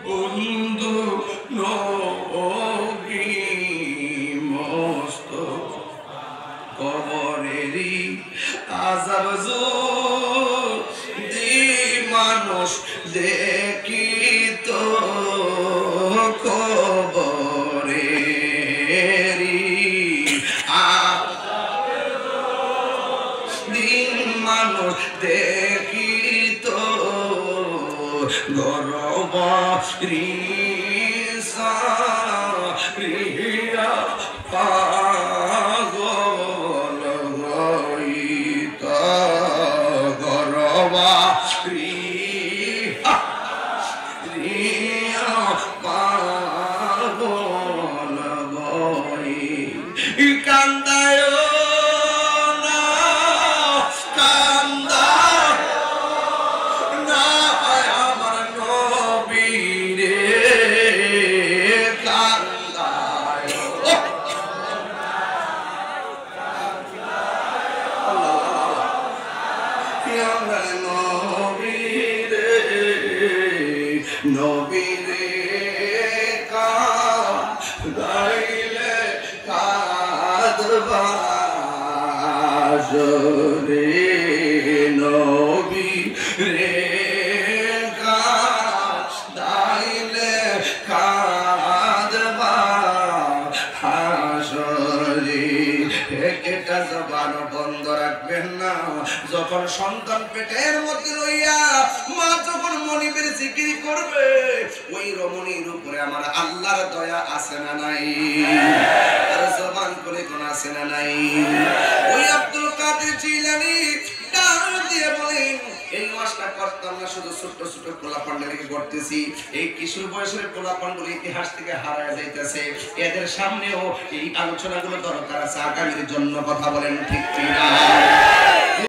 বন্ধু নবী মস্ত কবরেরই আযাব যদি মানুষ দেখিত কবরেরই দিন মানুষ দেখিত গরবারিসা রিয়া পাগল হইতা গরবারিসা রিয়া পাগল হই কান্দায় নবীরে কাঁদাইলে কাঁদবা রে নবীরে কাঁদাইলে কাঁদবা হাসরে। একটা জবান বন্ধ রাখবেন না। যখন সন্তান পেটের মধ্যে লইয়া মা যখন মনিবের জিকির করবে, ওই রমণীর উপরে আমার আল্লাহর দয়া আছে না নাই? আর জবান করে কোন আছে না নাই? ওই আব্দুল কাদের জিলানী ডাক দিয়ে বলেন, এই ওয়াজটা করতাম না, শুধু ছোট ছোট পোলাপান্ডাকে করতেছি। এই কিশোর বয়সের পোলাপান্ডুর ইতিহাস থেকে হারায় যাইতেছে। এদের সামনেও এই আলোচনাগুলো দরকার আছে আগামীর জন্য। কথা বলেন ঠিক কিনা?